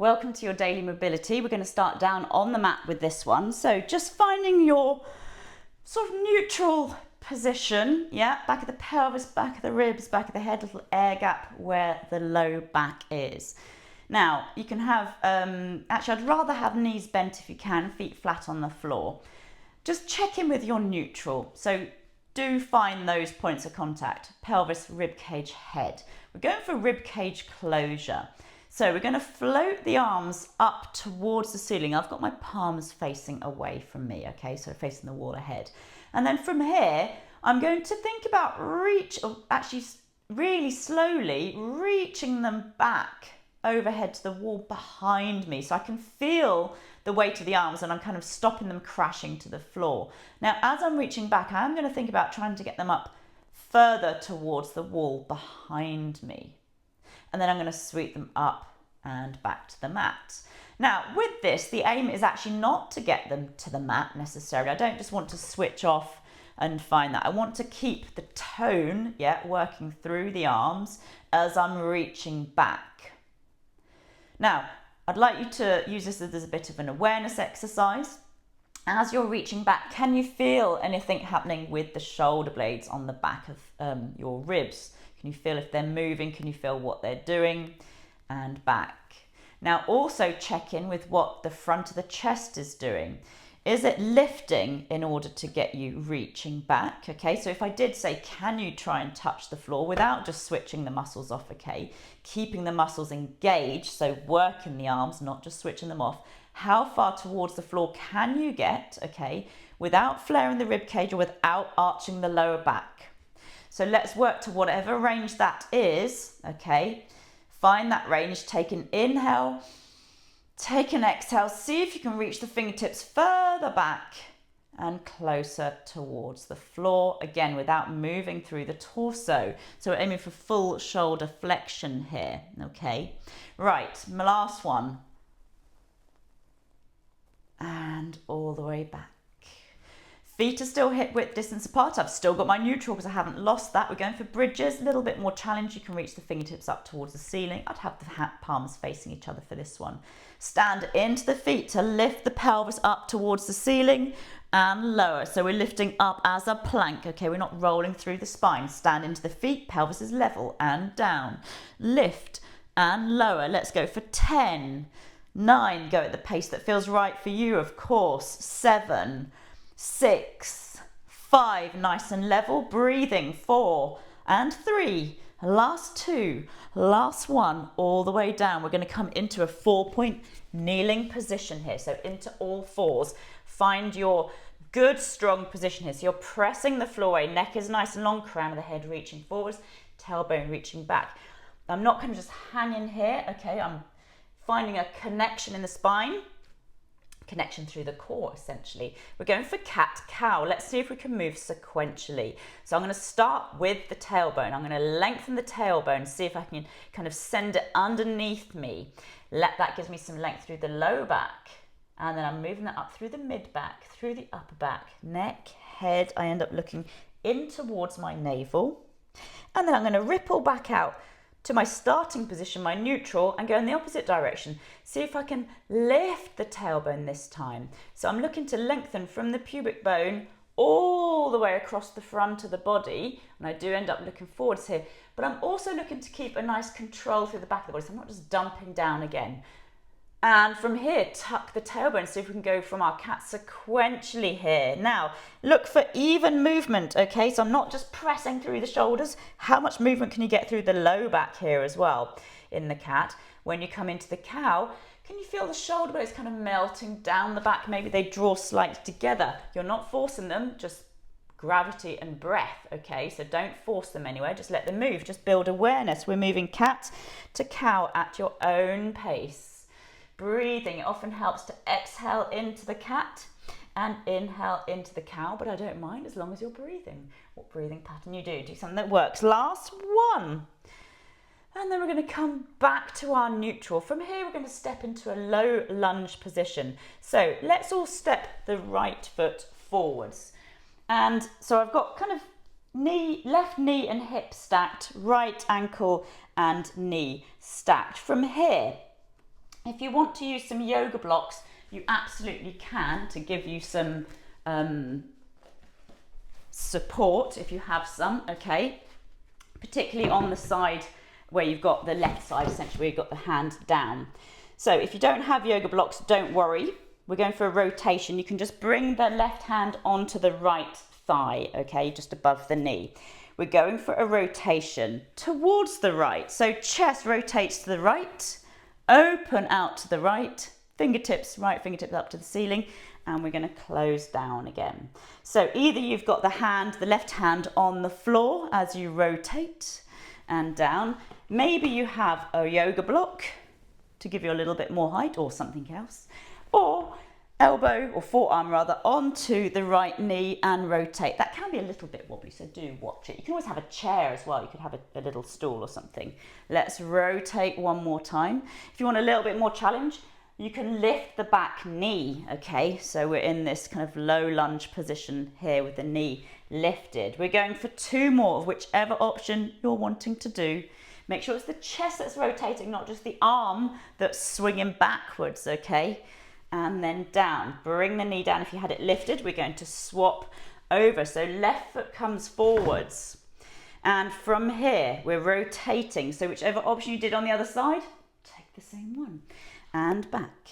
Welcome to your daily mobility. We're going to start down on the mat with this one. So just finding your sort of neutral position, yeah, back of the pelvis, back of the ribs, back of the head, little air gap where the low back is. Now, you can have, actually I'd rather have knees bent if you can, feet flat on the floor. Just check in with your neutral. So do find those points of contact, pelvis, rib cage, head. We're going for rib cage closure. So we're going to float the arms up towards the ceiling. I've got my palms facing away from me, okay, so facing the wall ahead. And then from here, I'm going to think about actually really slowly reaching them back overhead to the wall behind me so I can feel the weight of the arms and I'm kind of stopping them crashing to the floor. Now, as I'm reaching back, I'm going to think about trying to get them up further towards the wall behind me. And then I'm going to sweep them up and back to the mat. Now, with this, the aim is actually not to get them to the mat necessarily. I don't just want to switch off and find that. I want to keep the tone, working through the arms as I'm reaching back. Now, I'd like you to use this as a bit of an awareness exercise. As you're reaching back, can you feel anything happening with the shoulder blades on the back of your ribs? Can you feel if they're moving? Can you feel what they're doing? And back. Now also check in with what the front of the chest is doing. Is it lifting in order to get you reaching back? Okay, so if I did say, can you try and touch the floor without just switching the muscles off, okay? Keeping the muscles engaged, so working the arms, not just switching them off. How far towards the floor can you get, okay, without flaring the rib cage or without arching the lower back? So let's work to whatever range that is, okay? Find that range, take an inhale, take an exhale, see if you can reach the fingertips further back and closer towards the floor, again, without moving through the torso. So we're aiming for full shoulder flexion here, okay? Right, my last one. And all the way back. Feet are still hip width distance apart. I've still got my neutral because I haven't lost that. We're going for bridges, a little bit more challenge. You can reach the fingertips up towards the ceiling. I'd have the palms facing each other for this one. Stand into the feet to lift the pelvis up towards the ceiling and lower. So we're lifting up as a plank, okay? We're not rolling through the spine. Stand into the feet, pelvis is level and down. Lift and lower. Let's go for 10, 9, go at the pace that feels right for you, of course. 7, 6, 5, nice and level, breathing. 4 and 3, last 2, last 1, all the way down. We're going to come into a 4-point kneeling position here, so into all fours. Find your good strong position here, so you're pressing the floor away, neck is nice and long, crown of the head reaching forwards, tailbone reaching back. I'm not going to just hang in here, okay? I'm finding a connection in the spine, connection through the core essentially. We're going for cat-cow. Let's see if we can move sequentially. So I'm going to start with the tailbone. I'm going to lengthen the tailbone, see if I can kind of send it underneath me. That gives me some length through the low back. And then I'm moving that up through the mid back, through the upper back, neck, head. I end up looking in towards my navel. And then I'm going to ripple back out to my starting position, my neutral, and go in the opposite direction. See if I can lift the tailbone this time. So I'm looking to lengthen from the pubic bone all the way across the front of the body, and I do end up looking forwards here, but I'm also looking to keep a nice control through the back of the body, so I'm not just dumping down again. And from here, tuck the tailbone, see if we can go from our cat sequentially here. Now, look for even movement, okay? So I'm not just pressing through the shoulders. How much movement can you get through the low back here as well in the cat? When you come into the cow, can you feel the shoulder blades kind of melting down the back? Maybe they draw slightly together. You're not forcing them, just gravity and breath, okay? So don't force them anywhere, just let them move. Just build awareness. We're moving cat to cow at your own pace. Breathing, it often helps to exhale into the cat and inhale into the cow, but I don't mind as long as you're breathing. What breathing pattern you do something that works. Last one. And then we're going to come back to our neutral. From here, we're going to step into a low lunge position. So let's all step the right foot forwards. And so I've got kind of left knee and hip stacked, right ankle and knee stacked. From here, If you want to use some yoga blocks, you absolutely can, to give you some support if you have some, okay? Particularly on the side where you've got the left side, essentially, where you've got the hand down. So if you don't have yoga blocks, don't worry. We're going for a rotation. You can just bring the left hand onto the right thigh, okay, just above the knee. We're going for a rotation towards the right. So chest rotates to the right, open out to the right, fingertips, right fingertips up to the ceiling, and we're going to close down again. So either you've got the left hand on the floor as you rotate and down. Maybe you have a yoga block to give you a little bit more height or something else, or elbow or forearm rather onto the right knee and rotate. That can be a little bit wobbly, so do watch it. You can always have a chair as well. You could have a little stool or something. Let's rotate one more time. If you want a little bit more challenge, you can lift the back knee, okay? So we're in this kind of low lunge position here with the knee lifted. We're going for 2 more of whichever option you're wanting to do. Make sure it's the chest that's rotating, not just the arm that's swinging backwards, okay? And then down. Bring the knee down. If you had it lifted, we're going to swap over. So left foot comes forwards. And from here, we're rotating. So whichever option you did on the other side, take the same one. And back.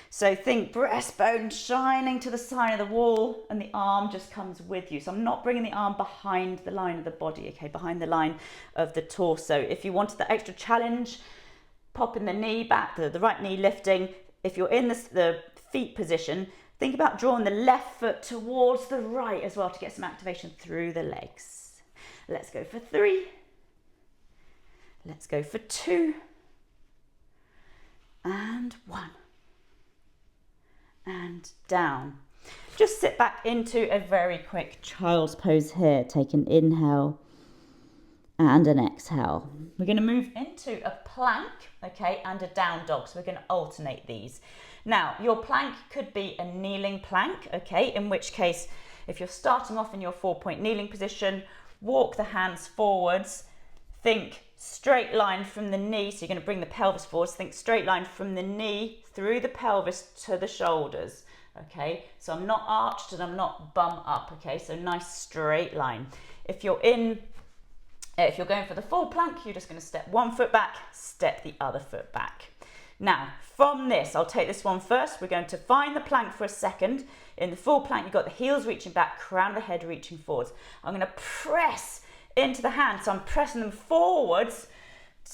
So think breastbone shining to the side of the wall and the arm just comes with you. So I'm not bringing the arm behind the line of the body, okay, behind the line of the torso. If you wanted the extra challenge, popping the knee back, the right knee lifting. If you're in the feet position, think about drawing the left foot towards the right as well to get some activation through the legs. Let's go for 3. Let's go for 2. And 1. And down. Just sit back into a very quick child's pose here. Take an inhale and an exhale. We're going to move into a plank, okay, and a down dog. So we're going to alternate these. Now, your plank could be a kneeling plank, okay, in which case, if you're starting off in your 4-point kneeling position, walk the hands forwards, think straight line from the knee, so you're going to bring the pelvis forwards, think straight line from the knee through the pelvis to the shoulders, okay? So I'm not arched and I'm not bum up, okay? So nice straight line. If you're going for the full plank, you're just going to step one foot back, step the other foot back. Now, from this, I'll take this one first. We're going to find the plank for a second. In the full plank, you've got the heels reaching back, crown of the head reaching forwards. I'm going to press into the hands, so I'm pressing them forwards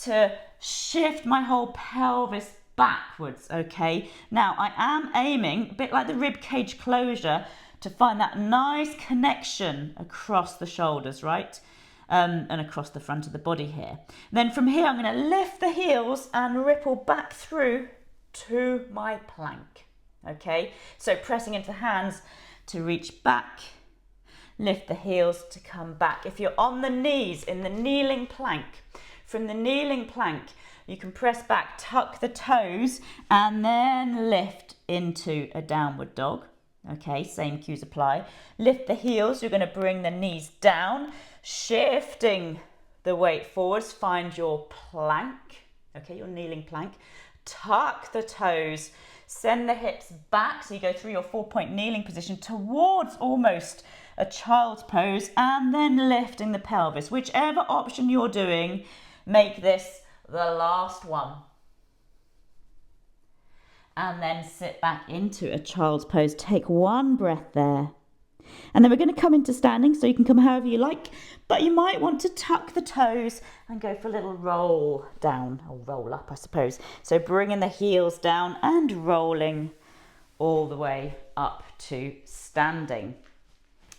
to shift my whole pelvis backwards, okay? Now, I am aiming, a bit like the rib cage closure, to find that nice connection across the shoulders, right? And across the front of the body here. Then from here, I'm going to lift the heels and ripple back through to my plank, okay? So pressing into the hands to reach back, lift the heels to come back. If you're on the knees in the kneeling plank, from the kneeling plank, you can press back, tuck the toes, and then lift into a downward dog. Okay, same cues apply. Lift the heels, you're going to bring the knees down, shifting the weight forwards, find your plank, okay, your kneeling plank. Tuck the toes, send the hips back, so you go through your 4-point kneeling position towards almost a child's pose, and then lifting the pelvis. Whichever option you're doing, make this the last one. And then sit back into a child's pose. Take one breath there. And then we're going to come into standing, so you can come however you like, but you might want to tuck the toes and go for a little roll down, or roll up, I suppose. So bringing the heels down and rolling all the way up to standing.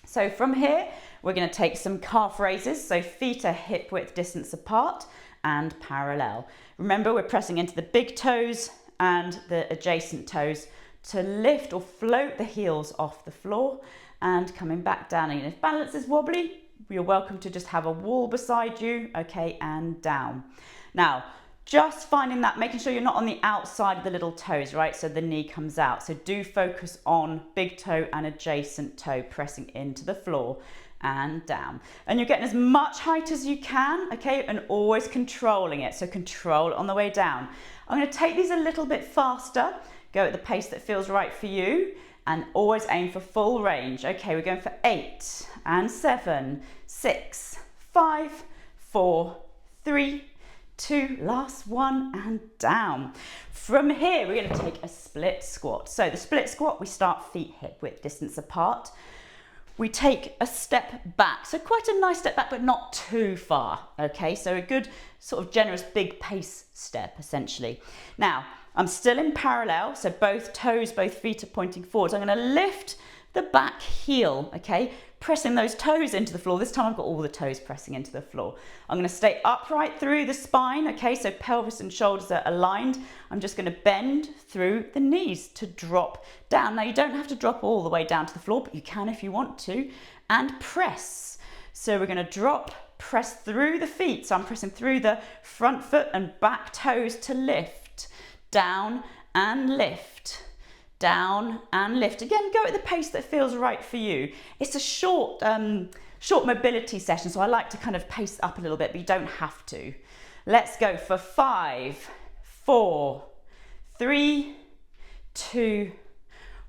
So from here, we're going to take some calf raises. So feet are hip width distance apart and parallel. Remember, we're pressing into the big toes and the adjacent toes to lift or float the heels off the floor and coming back down. And if balance is wobbly, you're welcome to just have a wall beside you, okay, and down. Now, just finding that, making sure you're not on the outside of the little toes, right? So the knee comes out. So do focus on big toe and adjacent toe pressing into the floor and down. And you're getting as much height as you can, okay, and always controlling it. So control it on the way down. I'm going to take these a little bit faster, go at the pace that feels right for you, and always aim for full range. Okay, we're going for 8 and 7, 6, 5, 4, 3, 2, last one, and down. From here, we're going to take a split squat. So the split squat, we start feet hip width distance apart. We take a step back, so quite a nice step back, but not too far, okay? So a good sort of generous big pace step, essentially. Now, I'm still in parallel, so both toes, both feet are pointing forwards. I'm going to lift the back heel, okay? Pressing those toes into the floor. This time I've got all the toes pressing into the floor. I'm going to stay upright through the spine, okay? So pelvis and shoulders are aligned. I'm just going to bend through the knees to drop down. Now you don't have to drop all the way down to the floor, but you can if you want to, and press. So we're going to drop, press through the feet. So I'm pressing through the front foot and back toes to lift, down and lift. Down and lift. Again, go at the pace that feels right for you. It's a short mobility session, so I like to kind of pace it up a little bit, but you don't have to. Let's go for 5, 4, 3, 2,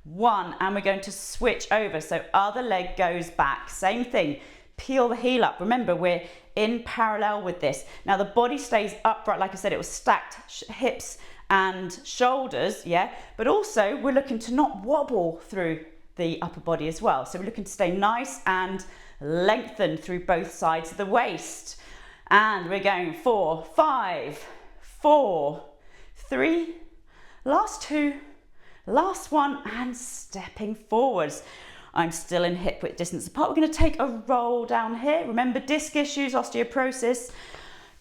1, and we're going to switch over. So other leg goes back. Same thing. Peel the heel up. Remember, we're in parallel with this. Now the body stays upright. Like I said, it was stacked hips and shoulders, yeah, but also we're looking to not wobble through the upper body as well. So we're looking to stay nice and lengthened through both sides of the waist. And we're going 4, 5, 4, 3, last 2, last 1, and stepping forwards. I'm still in hip width distance apart. We're going to take a roll down here. Remember, disc issues, osteoporosis,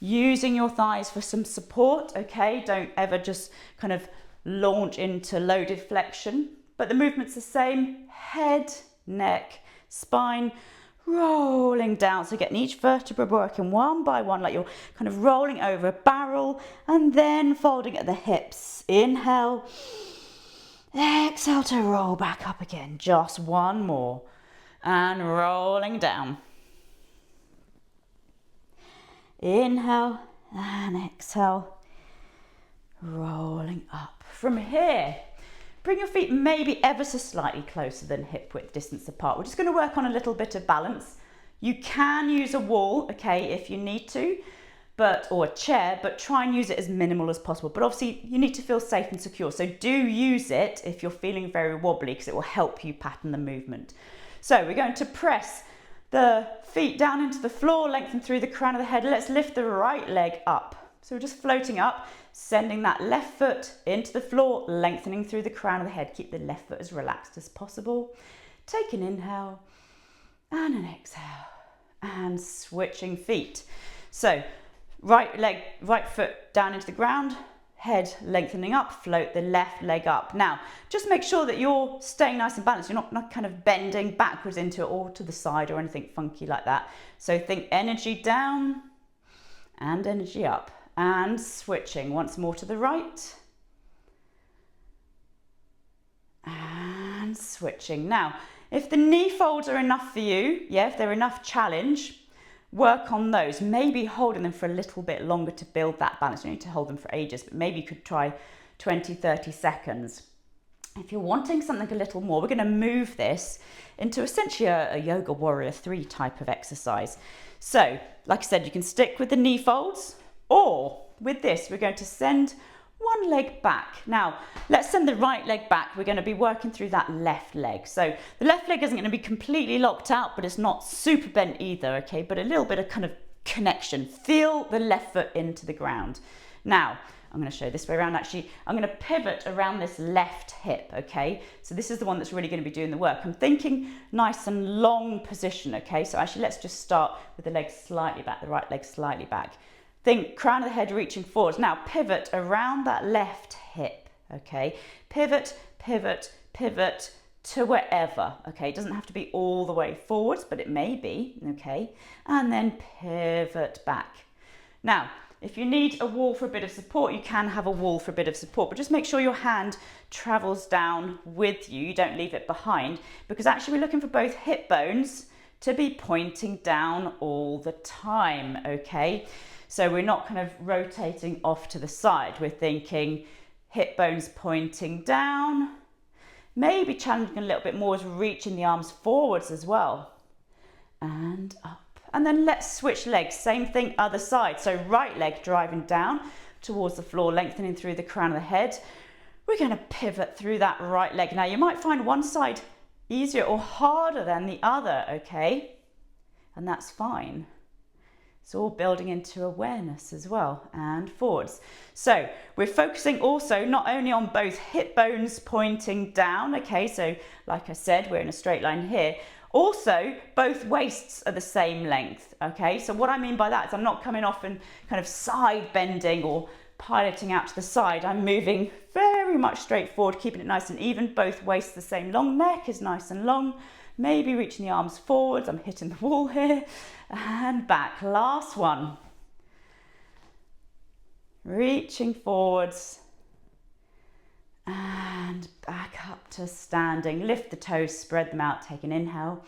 using your thighs for some support, okay? Don't ever just kind of launch into loaded flexion. But the movement's the same. Head, neck, spine, rolling down. So getting each vertebra working one by one, like you're kind of rolling over a barrel, and then folding at the hips. Inhale. Exhale to roll back up again. Just one more. And rolling down. Inhale and exhale, rolling up. From here, bring your feet maybe ever so slightly closer than hip width distance apart. We're just going to work on a little bit of balance. You can use a wall, okay, if you need to, or a chair, but try and use it as minimal as possible. But obviously you need to feel safe and secure. So do use it if you're feeling very wobbly, because it will help you pattern the movement. So we're going to press the feet down into the floor, lengthen through the crown of the head. Let's lift the right leg up. So we're just floating up, sending that left foot into the floor, lengthening through the crown of the head. Keep the left foot as relaxed as possible. Take an inhale and an exhale, and switching feet. So right foot down into the ground, head lengthening up, float the left leg up. Now, just make sure that you're staying nice and balanced. You're not kind of bending backwards into it or to the side or anything funky like that. So think energy down and energy up, and switching once more to the right and switching. Now, if the knee folds are enough for you, if they're enough challenge, work on those, maybe holding them for a little bit longer to build that balance. You don't need to hold them for ages, but maybe you could try 20, 30 seconds. If you're wanting something a little more, we're going to move this into essentially a yoga warrior 3 type of exercise. So, like I said, you can stick with the knee folds, or with this, we're going to send one leg back. Now, let's send the right leg back. We're going to be working through that left leg. So the left leg isn't going to be completely locked out, but it's not super bent either, okay? But a little bit of kind of connection. Feel the left foot into the ground. Now, I'm going to show this way around actually. I'm going to pivot around this left hip, okay? So this is the one that's really going to be doing the work. I'm thinking nice and long position, okay? So actually let's just start with the leg slightly back, the right leg slightly back. Think crown of the head reaching forwards. Now pivot around that left hip, okay? Pivot, pivot, pivot to wherever, okay? It doesn't have to be all the way forwards, but it may be, okay? And then pivot back. Now, if you need a wall for a bit of support, you can have a wall for a bit of support, but just make sure your hand travels down with you. You don't leave it behind, because actually we're looking for both hip bones to be pointing down all the time, okay? So we're not kind of rotating off to the side. We're thinking hip bones pointing down, maybe challenging a little bit more as reaching the arms forwards as well. And up. And then let's switch legs. Same thing, other side. So right leg driving down towards the floor, lengthening through the crown of the head. We're going to pivot through that right leg. Now you might find one side easier or harder than the other, okay? And that's fine. It's all building into awareness as well, and forwards. So we're focusing also not only on both hip bones pointing down, okay, so like I said, we're in a straight line here. Also, both waists are the same length, okay? So what I mean by that is I'm not coming off and kind of side bending or piloting out to the side. I'm moving very much straight forward, keeping it nice and even. Both waists the same. Long neck is nice and long. Maybe reaching the arms forwards. I'm hitting the wall here. And back. Last one. Reaching forwards. And back up to standing. Lift the toes, spread them out. Take an inhale.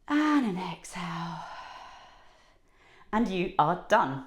And an exhale. And you are done.